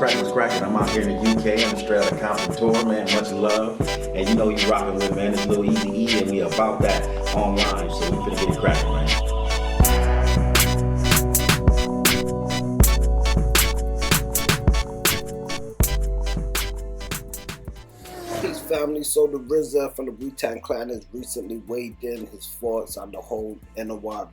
what's cracking? I'm out here in the UK on the straight out of Compton tour, man. Much love. And you know you rocking with, man. It's Lil Easy E, and we about that online. So we finna get it cracking, man. Family. So the RZA from the Wu-Tang Clan has recently weighed in his thoughts on the whole NORE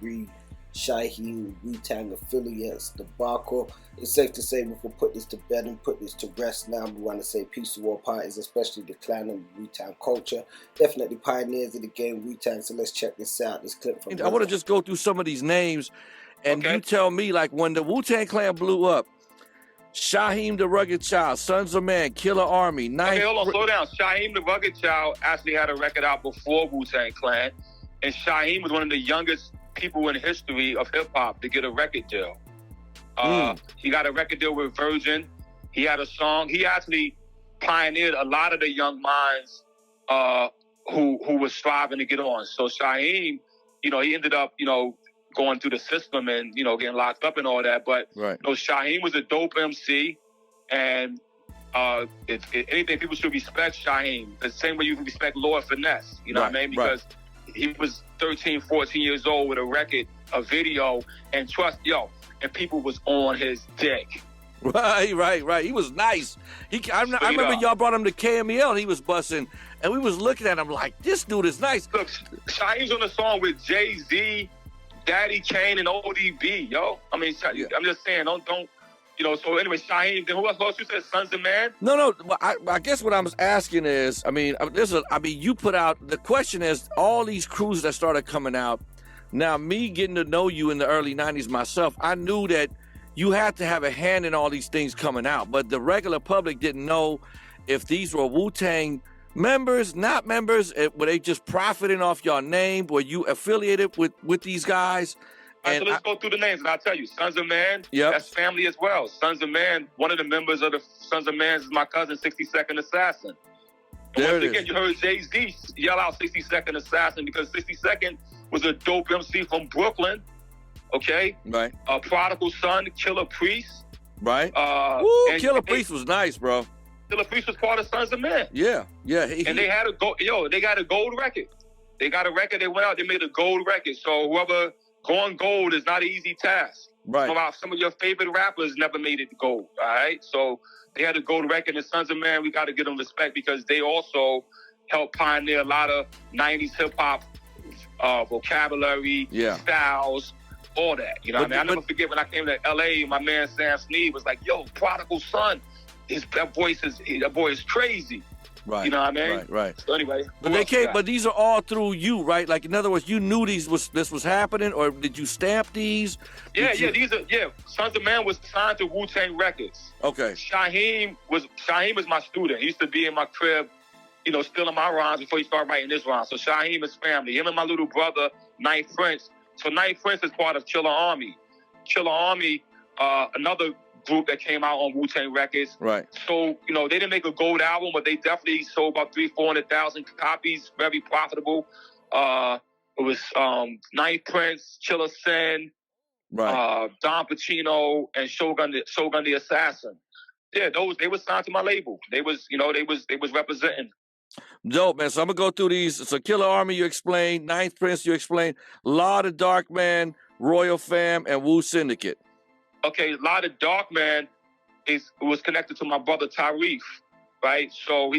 SHYHEIM Wu-Tang affiliates debacle. It's safe to say we can put this to bed and put this to rest now. We want to say peace to all parties, especially the clan and Wu-Tang culture. Definitely pioneers of the game Wu-Tang. So let's check this out. This clip from I want to just go through some of these names, and you tell me, like, when the Wu-Tang Clan blew up, Shaheen the Rugged Child, Sons of Man, Killer Army. Okay, hold on, slow down. Shaheen the Rugged Child actually had a record out before Wu-Tang Clan, and Shaheen was one of the youngest people in history of hip-hop to get a record deal. He got a record deal with Virgin. He had a song. He actually pioneered a lot of the young minds who were striving to get on. So Shaheen, you know, he ended up, you know, going through the system and, you know, getting locked up and all that. But, you know, Shaheen was a dope MC. And if anything, people should respect Shaheen the same way you respect Lord Finesse. You know what I mean? Because he was 13, 14 years old with a record, a video, and and people was on his dick. Right. He was nice. I remember y'all brought him to KMEL and he was busting, and we was looking at him like, this dude is nice. Look, Shaheen's on the song with Jay-Z, Daddy Kane, and ODB, yo. I mean, I'm just saying, don't, you know. So anyway, Shaheen. Then who else you said? Sons of Man. No. I guess what I'm asking is, I mean, you put out. The question is, all these crews that started coming out. Now, me getting to know you in the early '90s myself, I knew that you had to have a hand in all these things coming out, but the regular public didn't know if these were Wu-Tang members, not members. Were they just profiting off your name? Were you affiliated with these guys? So let's go through the names, and I'll tell you. Sons of Man, that's family as well. Sons of Man, one of the members of the Sons of Man is my cousin, 62nd Assassin. And once again, you heard Jay-Z yell out 62nd Assassin because 62nd was a dope MC from Brooklyn, okay? Right. Prodigal Son, Killer Priest. Right. Killer Priest was nice, bro. Killer Priest was part of Sons of Men. Yeah. And they had they got a gold record. They got a record, they went out, they made a gold record. So whoever going gold is not an easy task. Right. Some of your favorite rappers never made it gold, all right? So they had a gold record, and Sons of Man, we got to give them respect because they also helped pioneer a lot of 90s hip-hop vocabulary, styles, all that. You know what I mean? I never forget when I came to L.A., my man Sam Sneed was like, yo, Prodigal Son, that boy is crazy. Right. You know what I mean? Right. So anyway. But these are all through you, right? Like, in other words, you knew this was happening, or did you stamp these? Sons of Man was signed to Wu-Tang Records. Okay. Shaheen was my student. He used to be in my crib, you know, stealing my rhymes before he started writing this rhyme. So Shaheen is family. Him and my little brother, Ninth Prince. So Ninth Prince is part of Killer Army. Killer Army, another group that came out on Wu-Tang Records. Right. So, you know, they didn't make a gold album, but they definitely sold about 300,000-400,000 copies. Very profitable. It was Ninth Prince, Killer Sin, Don Pacino, and Shogun the Assassin. Yeah, they were signed to my label. They was representing. Dope, man. So I'm gonna go through these. So Killer Army, you explained. Ninth Prince, you explained. Law the Dark Man, Royal Fam, and Wu-Syndicate. Okay, Law the Dark Man was connected to my brother Tyrese, right? So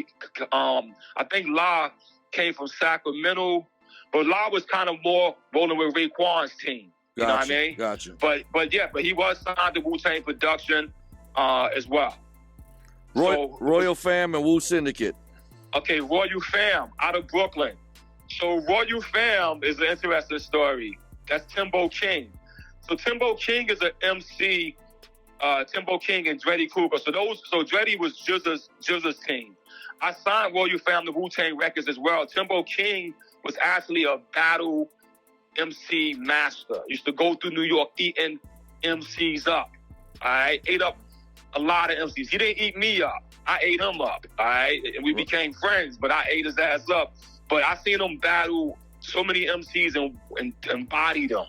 I think Law came from Sacramento, but Law was kind of more rolling with Raekwon's team. You know what I mean? Gotcha. But he was signed to Wu-Tang Production as well. Royal Fam and Wu-Syndicate. Okay, Royal Fam out of Brooklyn. So Royal Fam is an interesting story. That's Timbo King. So Timbo King is an MC. Timbo King and Dreddy Kruger. So Dreddy was Jizza's team. I signed Royal Fam to Wu-Tang Records as well. Timbo King was actually a battle MC master. Used to go through New York eating MCs up. All right, ate up a lot of MCs. He didn't eat me up. I ate him up. All right, and we became friends. But I ate his ass up. But I seen him battle so many MCs and bodied them.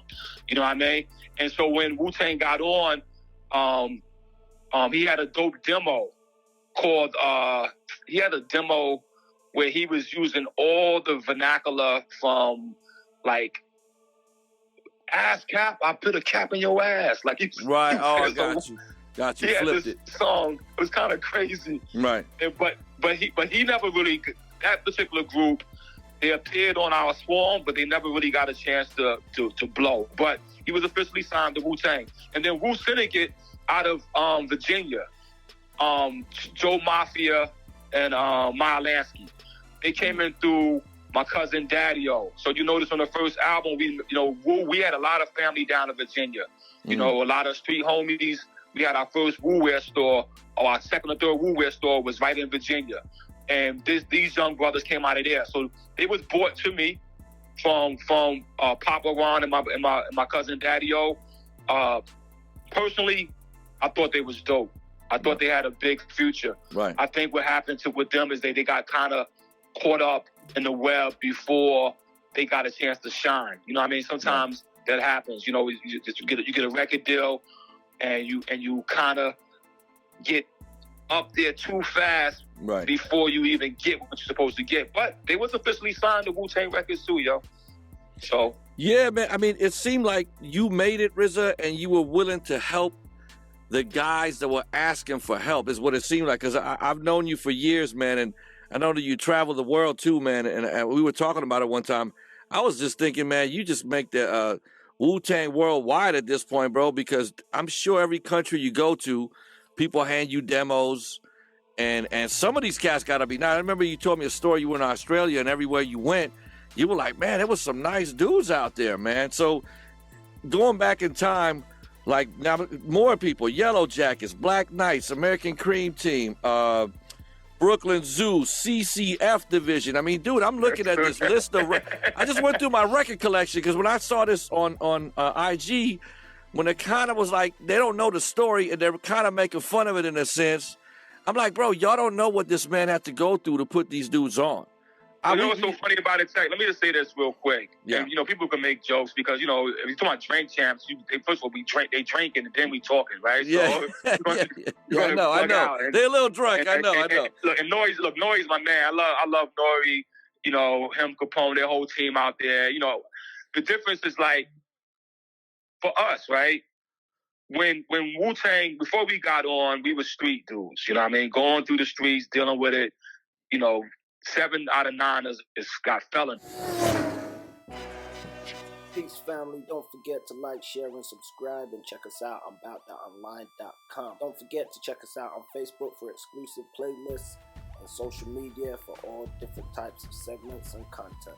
You know what I mean? And so when Wu-Tang got on, He had a dope demo called, he had a demo where he was using all the vernacular from, like, ass cap, I put a cap in your ass. Like, Right. Oh, I got you. Got you. Yeah, Flipped this it. song was kind of crazy. Right. And, but he never really, that particular group, they appeared on our Swarm, but they never really got a chance to blow. But he was officially signed to Wu-Tang. And then Wu-Syndicate out of Virginia, Joe Mafia and Maya Lansky. They came in through my cousin Daddy-O. So you notice on the first album, we had a lot of family down in Virginia. You know, a lot of street homies. We had our first Wu-Wear store, or our second or third Wu-Wear store was right in Virginia. And these young brothers came out of there. So they was brought to me from Papa Ron and my cousin Daddy-O. Personally, I thought they was dope. I thought they had a big future. Right. I think what happened with them is they got kind of caught up in the web before they got a chance to shine. You know what I mean? Sometimes that happens. You know, you get a record deal, and you kind of get up there too fast before you even get what you're supposed to get. But they was officially signed to Wu-Tang Records too, yo. So yeah, man. I mean, it seemed like you made it, RZA, and you were willing to help the guys that were asking for help. Is what it seemed like. Because I've known you for years, man, and I know that you travel the world too, man. And we were talking about it one time. I was just thinking, man, you just make the Wu-Tang worldwide at this point, bro. Because I'm sure every country you go to, people hand you demos, and some of these cats gotta be. Now, I remember you told me a story. You were in Australia, and everywhere you went, you were like, man, there was some nice dudes out there, man. So going back in time, like now, more people: Yellow Jackets, Black Knights, American Cream Team, Brooklyn Zoo, CCF Division. I mean, dude, I'm looking at this list of. I just went through my record collection because when I saw this on IG. When it kind of was like, they don't know the story and they're kind of making fun of it in a sense. I'm like, bro, y'all don't know what this man had to go through to put these dudes on. You know what's so funny about it, Tech? Let me just say this real quick. Yeah. And, people can make jokes because, if you're talking about drink champs, first of all, they drinking and then we talking, right? Yeah. So, I know. They're a little drunk. I know. Look, and Nore's my man. I love Nore, him, Capone, their whole team out there. The difference is like, for us, right? When Wu-Tang, before we got on, we were street dudes, you know what I mean? Going through the streets, dealing with it, 7 out of 9 is got felon. Peace, family. Don't forget to like, share, and subscribe, and check us out on bout.online.com. Don't forget to check us out on Facebook for exclusive playlists and social media for all different types of segments and content.